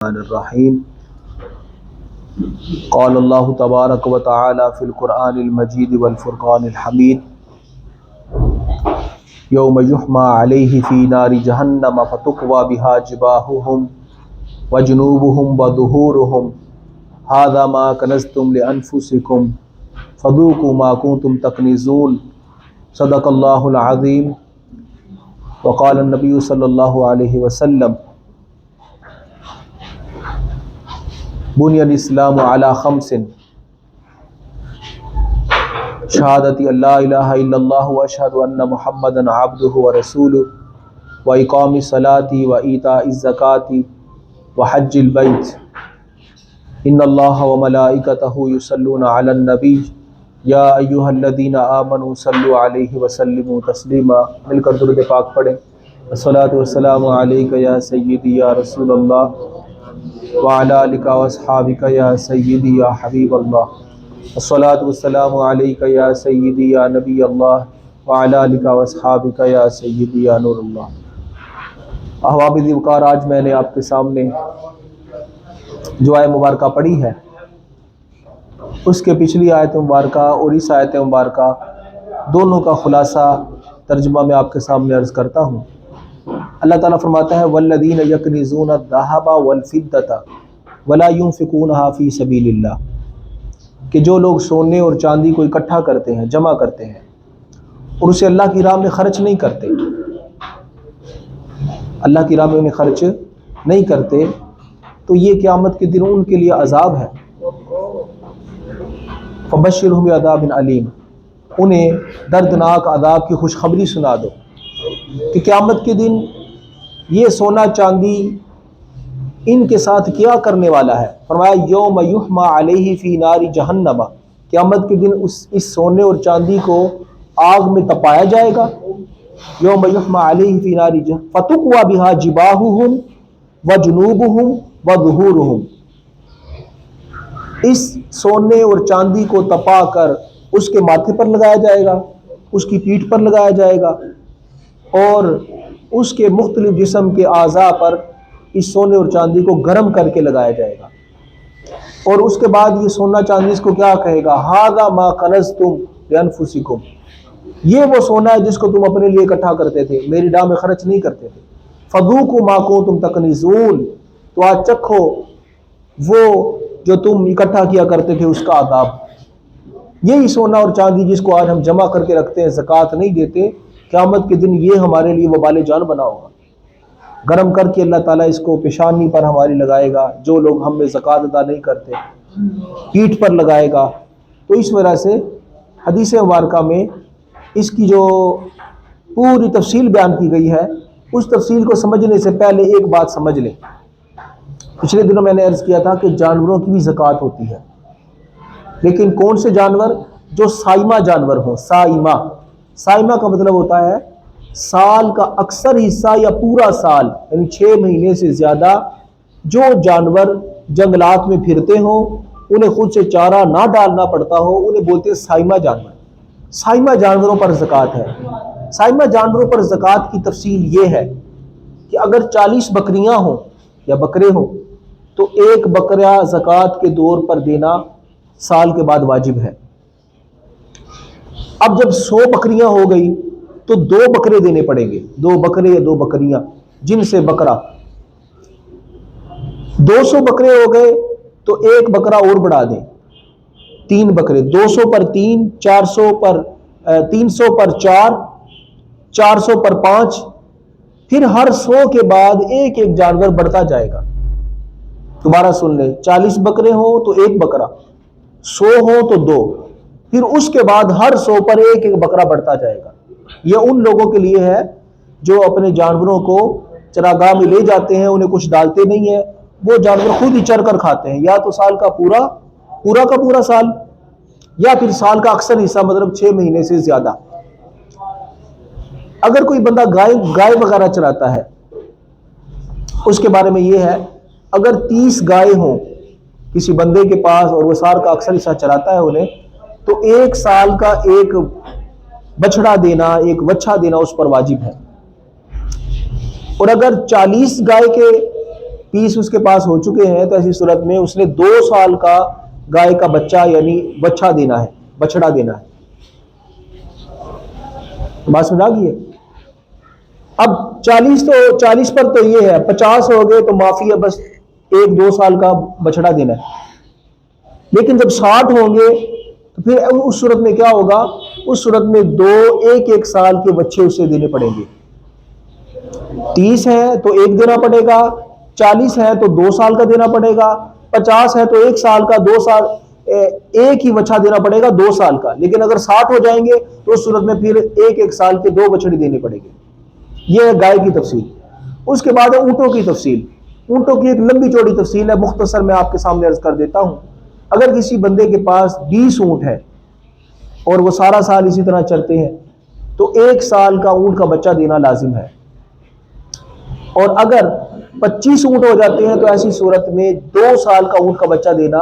الرحمن الرحیم قال اللہ تبارک و تعالی فی القرآن المجید والفرقان الحمید یوم یحمى علیہ فی نار جہنم فتقوی بها جباہہم وجنوبہم وظہورہم ھذا ما کنزتم لانفسکم فذوقوا ما کنتم تکنزون صدق اللہ العظیم وقال النبی صلی اللہ علیہ وسلم بنی الاسلام علی خمس شہادت اللہ الہ الا اللہ واشہد ان محمدا عبدہ ورسولہ واقام الصلاۃ وایتاء الزکاۃ وحج البیت ان اللہ وملائکتہ یصلون علی النبی یا ایھا الذین آمنوا صلوا علیہ وسلموا تسلیما۔ مل کر درود پاک پڑھیں۔ الصلاۃ والسلام علیک یا سیدی یا رسول اللہ وعلی آلک واصحابک یا سیدی یا حبیب اللہ۔ الصلاۃ والسلام علیک یا سیدی یا نبی اللہ وعلی آلک واصحابک یا سیدی یا نور اللہ۔ احباب وقار، آج میں نے آپ کے سامنے جو آیت مبارکہ پڑھی ہے اس کے پچھلی آیت مبارکہ اور اس آیت مبارکہ دونوں کا خلاصہ ترجمہ میں آپ کے سامنے عرض کرتا ہوں۔ اللہ تعالیٰ فرماتا ہے والذین یکنزون الذھب والفضة ولا ينفقونها فی سبیل اللہ، کہ جو لوگ سونے اور چاندی کو اکٹھا کرتے ہیں، جمع کرتے ہیں اور اسے اللہ کی راہ میں خرچ نہیں کرتے، اللہ کی راہ میں انہیں خرچ نہیں کرتے، تو یہ قیامت کے دن ان کے لیے عذاب ہے۔ فبشرھم بعذاب علیم، انہیں دردناک عذاب کی خوشخبری سنا دو کہ قیامت کے دن یہ سونا چاندی ان کے ساتھ کیا کرنے والا ہے۔ فرمایا یوم یحمى علیہ فی نار جہنم، قیامت کے دن اس سونے اور چاندی کو آگ میں تپایا جائے گا۔ یوم یحمى علیہ فی نار جہنم فتقوی بها جباہہم وجنوبہم وظہورہم، اس سونے اور چاندی کو تپا کر اس کے ماتھے پر لگایا جائے گا، اس کی پیٹھ پر لگایا جائے گا اور اس کے مختلف جسم کے اعضاء پر اس سونے اور چاندی کو گرم کر کے لگایا جائے گا، اور اس کے بعد یہ سونا چاندی اس کو کیا کہے گا، ھذا ما کنزتم لانفسکم، یہ وہ سونا ہے جس کو تم اپنے لیے اکٹھا کرتے تھے، میری راہ میں خرچ نہیں کرتے تھے۔ فذوقوا ما کنتم تکنزون، تو آج چکھو وہ جو تم اکٹھا کیا کرتے تھے اس کا عذاب۔ یہی سونا اور چاندی جس کو آج ہم جمع کر کے رکھتے ہیں، زکوٰۃ نہیں دیتے، قیامت کے دن یہ ہمارے لیے وبال جان بنا ہوگا۔ گرم کر کے اللہ تعالیٰ اس کو پیشانی پر ہماری لگائے گا، جو لوگ ہم میں زکوٰۃ ادا نہیں کرتے، پیٹھ پر لگائے گا۔ تو اس وجہ سے حدیث مبارکہ میں اس کی جو پوری تفصیل بیان کی گئی ہے، اس تفصیل کو سمجھنے سے پہلے ایک بات سمجھ لیں۔ پچھلے دنوں میں نے عرض کیا تھا کہ جانوروں کی بھی زکوٰۃ ہوتی ہے، لیکن کون سے جانور؟ جو سائمہ جانور ہوں۔ سائمہ کا مطلب ہوتا ہے سال کا اکثر حصہ یا پورا سال، یعنی 6 مہینے سے زیادہ جو جانور جنگلات میں پھرتے ہوں، انہیں خود سے چارہ نہ ڈالنا پڑتا ہو، انہیں بولتے ہیں سائمہ جانور۔ سائمہ جانوروں پر زکوٰۃ ہے۔ سائمہ جانوروں پر زکوٰۃ کی تفصیل یہ ہے کہ اگر 40 بکریاں ہوں یا بکرے ہوں تو ایک بکرا زکوٰۃ کے طور پر دینا سال کے بعد واجب ہے۔ اب جب 100 بکریاں ہو گئی تو 2 بکرے دینے پڑیں گے، 2 بکرے یا 2 بکریاں جن سے بکرا۔ 200 بکرے ہو گئے تو ایک بکرا اور بڑھا دیں، 3 بکرے، 200 پر 3، 400 پر 300 پر 4، 400 پر 5، پھر ہر 100 کے بعد ایک ایک جانور بڑھتا جائے گا۔ دوبارہ سن لیں، 40 بکرے ہوں تو ایک بکرا، 100 ہوں تو 2، پھر اس کے بعد ہر 100 پر ایک ایک بکرا بڑھتا جائے گا۔ یہ ان لوگوں کے لیے ہے جو اپنے جانوروں کو چراگاہ میں لے جاتے ہیں، انہیں کچھ ڈالتے نہیں ہیں، وہ جانور خود ہی چر کر کھاتے ہیں، یا تو سال کا پورا سال، یا پھر سال کا اکثر حصہ، مطلب 6 مہینے سے زیادہ۔ اگر کوئی بندہ گائے وغیرہ چلاتا ہے، اس کے بارے میں یہ ہے، اگر 30 گائے ہوں کسی بندے کے پاس اور وہ سال کا اکثر حصہ چلاتا ہے انہیں، تو 1 سال کا ایک بچڑا دینا، ایک وچھا دینا اس پر واجب ہے۔ اور اگر 40 گائے کے پیس اس کے پاس ہو چکے ہیں، تو ایسی صورت میں اس نے 2 سال کا گائے کا بچہ یعنی بچہ دینا ہے، بچڑا دینا ہے۔ بات سمجھا گئی ہے؟ اب 40 پر تو یہ ہے، 50 ہو گئے تو معافی ہے، بس 1-2 سال کا بچڑا دینا ہے۔ لیکن جب 60 ہوں گے تو پھر اس صورت میں کیا ہوگا؟ اس صورت میں 1 سال کے بچے اسے دینے پڑیں گے۔ 30 ہے تو 1 دینا پڑے گا، 40 ہے تو 2 سال کا دینا پڑے گا، 50 ہے تو 1 سال کا، 2 سال ایک ہی بچہ دینا پڑے گا 2 سال کا۔ لیکن اگر 60 ہو جائیں گے تو اس صورت میں پھر 1 سال کے 2 بچڑے دینے پڑیں گے۔ یہ ہے گائے کی تفصیل۔ اس کے بعد ہے اونٹوں کی تفصیل۔ اونٹوں کی ایک لمبی چوڑی تفصیل ہے، مختصر میں آپ کے سامنے عرض کر دیتا ہوں۔ اگر کسی بندے کے پاس 20 اونٹ ہے اور وہ سارا سال اسی طرح چرتے ہیں تو 1 سال کا اونٹ کا بچہ دینا لازم ہے، اور اگر 25 اونٹ ہو جاتے ہیں تو ایسی صورت میں 2 سال کا اونٹ کا بچہ دینا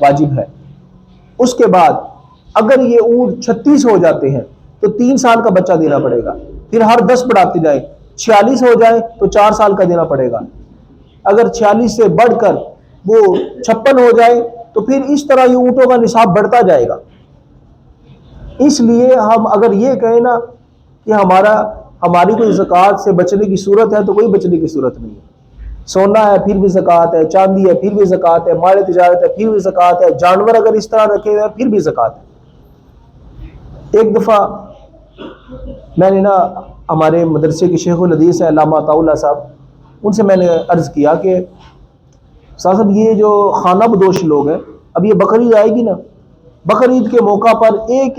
واجب ہے۔ اس کے بعد اگر یہ اونٹ 36 ہو جاتے ہیں تو 3 سال کا بچہ دینا پڑے گا، پھر ہر 10 بڑھاتے جائیں، 46 ہو جائے تو 4 سال کا دینا پڑے گا، اگر 46 سے بڑھ کر وہ 56 ہو جائے تو پھر اس طرح یہ اونٹوں کا نصاب بڑھتا جائے گا۔ اس لیے ہم اگر یہ کہیں نا کہ ہماری کوئی زکوٰۃ سے بچنے کی صورت ہے، تو کوئی بچنے کی صورت نہیں ہے۔ سونا ہے پھر بھی زکوٰۃ ہے، چاندی ہے پھر بھی زکوٰۃ ہے، مال تجارت ہے پھر بھی زکوٰۃ ہے، جانور اگر اس طرح رکھے ہوئے ہیں پھر بھی زکوٰۃ ہے۔ ایک دفعہ میں نے ہمارے مدرسے کے شیخ الحدیث ہے علامہ عطاء اللہ صاحب، ان سے میں نے عرض کیا کہ صاحب یہ جو خانہ بدوش لوگ ہیں، اب یہ بقرعید آئے گی نا، بقرعید کے موقع پر ایک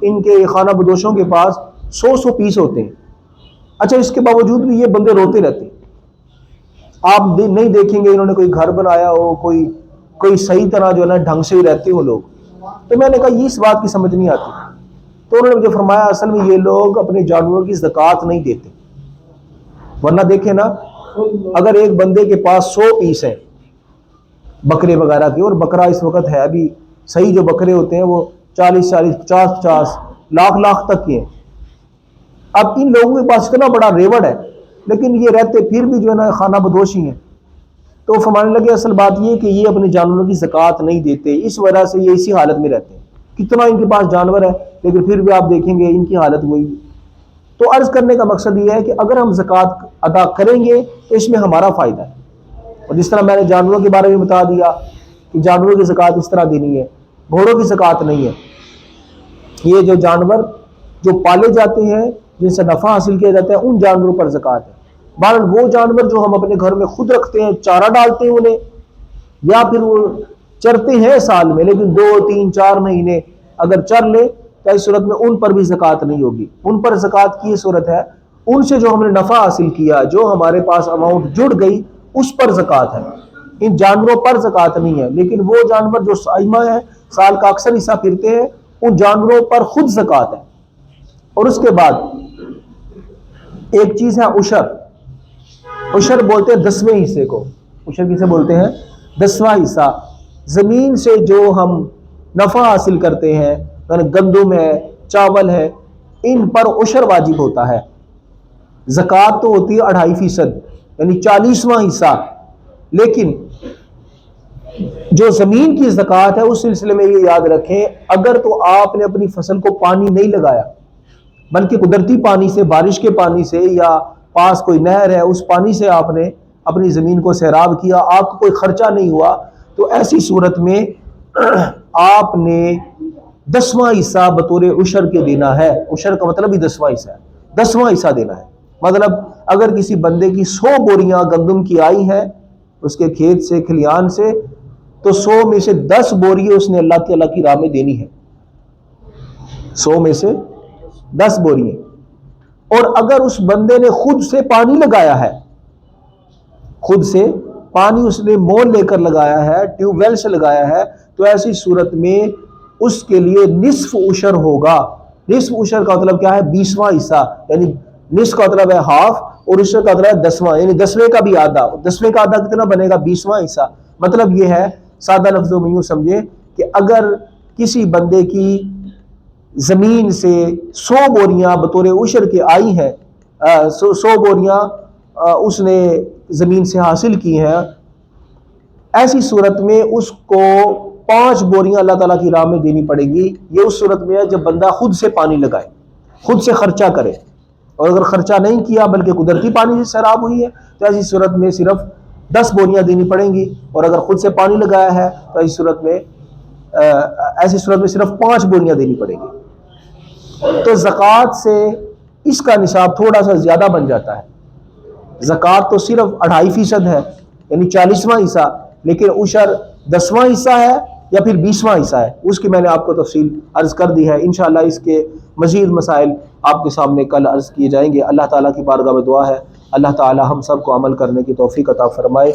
ان کے خانہ بدوشوں کے پاس 100 پیس ہوتے ہیں۔ اچھا اس کے باوجود بھی یہ بندے روتے رہتے ہیں، آپ نہیں دیکھیں گے انہوں نے کوئی گھر بنایا ہو، کوئی صحیح طرح جو ہے نا ڈھنگ سے رہتے ہو لوگ۔ تو میں نے کہا یہ اس بات کی سمجھ نہیں آتی، تو انہوں نے مجھے فرمایا اصل میں یہ لوگ اپنے جانوروں کی زکوٰۃ نہیں دیتے، ورنہ دیکھیں نا اگر ایک بندے کے پاس 100 پیس ہیں بکرے وغیرہ کی، اور بکرا اس وقت ہے ابھی صحیح جو بکرے ہوتے ہیں وہ 40 50 لاکھ تک کے ہیں، اب ان لوگوں کے پاس اتنا بڑا ریوڑ ہے لیکن یہ رہتے پھر بھی جو ہے نا خانہ بدوش ہی ہیں۔ تو فرمانے لگے اصل بات یہ کہ یہ اپنے جانوروں کی زکوٰۃ نہیں دیتے، اس وجہ سے یہ اسی حالت میں رہتے ہیں، کتنا ان کے پاس جانور ہے لیکن پھر بھی آپ دیکھیں گے ان کی حالت وہی۔ تو عرض کرنے کا مقصد یہ ہے کہ اگر ہم زکوٰۃ ادا کریں گے تو اس میں ہمارا فائدہ ہے، اور جس طرح میں نے جانوروں کے بارے میں بتا دیا کہ جانوروں کی زکوٰۃ اس طرح دینی ہے، گھوڑوں کی زکوٰۃ نہیں ہے۔ یہ جو جانور جو پالے جاتے ہیں جن سے نفع حاصل کیا جاتا ہے ان جانوروں پر زکوٰۃ ہے۔ بہرحال وہ جانور جو ہم اپنے گھر میں خود رکھتے ہیں، چارہ ڈالتے ہیں انہیں، یا پھر وہ چرتے ہیں سال میں لیکن 2 3 4 مہینے اگر چر لے تو اس صورت میں ان پر بھی زکوٰۃ نہیں ہوگی۔ ان پر زکوٰۃ کی یہ صورت ہے ان سے جو ہم نے نفع حاصل کیا، جو ہمارے پاس اماؤنٹ جڑ گئی اس پر زکوٰۃ ہے، ان جانوروں پر زکوٰۃ نہیں ہے۔ لیکن وہ جانور جو سائمہ ہے، سال کا اکثر حصہ پھرتے ہیں، ان جانوروں پر خود زکوٰۃ ہے۔ اور اس کے بعد ایک چیز ہے عشر۔ عشر بولتے ہیں 10ویں حصے کو۔ عشر کسے بولتے ہیں؟ 10واں حصہ۔ زمین سے جو ہم نفع حاصل کرتے ہیں، گندم ہے، چاول ہے، ان پر عشر واجب ہوتا ہے۔ زکوٰۃ تو ہوتی ہے 2.5% یعنی 40واں حصہ، لیکن جو زمین کی زکوٰۃ ہے اس سلسلے میں یہ یاد رکھیں، اگر تو آپ نے اپنی فصل کو پانی نہیں لگایا بلکہ قدرتی پانی سے، بارش کے پانی سے، یا پاس کوئی نہر ہے اس پانی سے آپ نے اپنی زمین کو سیراب کیا، آپ کو کوئی خرچہ نہیں ہوا، تو ایسی صورت میں آپ نے 10واں حصہ بطور عشر کے دینا ہے۔ عشر کا مطلب ہی 10واں حصہ ہے، 10واں حصہ دینا ہے۔ مطلب اگر کسی بندے کی 100 بوریاں گندم کی آئی ہیں اس کے کھیت سے، کھلیان سے، تو 100 میں سے 10 بوری اس نے اللہ تعالیٰ کی راہ میں دینی ہے، 100 میں سے 10 بوری۔ اور اگر اس بندے نے خود سے پانی لگایا ہے، خود سے پانی اس نے مول لے کر لگایا ہے، ٹیوب ویل سے لگایا ہے، تو ایسی صورت میں اس کے لیے نصف عشر ہوگا۔ نصف عشر کا مطلب کیا ہے؟ 20واں حصہ، یعنی نصف کا مطلب ہے ہاف، اور عشر کا مطلب ہے 10واں، یعنی 10ویں کا بھی آدھا۔ 10ویں کا آدھا کتنا بنے گا؟ 20واں حصہ۔ مطلب یہ ہے، سادہ لفظوں میں یوں سمجھے کہ اگر کسی بندے کی زمین سے 100 بوریاں بطور عشر کے آئی ہیں، 100 بوریاں اس نے زمین سے حاصل کی ہیں، ایسی صورت میں اس کو 5 بوریاں اللہ تعالیٰ کی راہ میں دینی پڑے گی۔ یہ اس صورت میں ہے جب بندہ خود سے پانی لگائے، خود سے خرچہ کرے، اور اگر خرچہ نہیں کیا بلکہ قدرتی پانی سے سیراب ہوئی ہے تو ایسی صورت میں صرف 10 بوریاں دینی پڑیں گی، اور اگر خود سے پانی لگایا ہے تو ایسی صورت میں صرف 5 بوریاں دینی پڑیں گی۔ تو زکوٰۃ سے اس کا نصاب تھوڑا سا زیادہ بن جاتا ہے۔ زکوٰۃ تو صرف 2.5% ہے، یعنی 40واں حصہ، لیکن عشر 10واں حصہ ہے یا پھر 20واں حصہ ہے، اس کی میں نے آپ کو تفصیل عرض کر دی ہے۔ انشاءاللہ اس کے مزید مسائل آپ کے سامنے کل عرض کیے جائیں گے۔ اللہ تعالیٰ کی بارگاہ میں دعا ہے اللہ تعالیٰ ہم سب کو عمل کرنے کی توفیق عطا فرمائے۔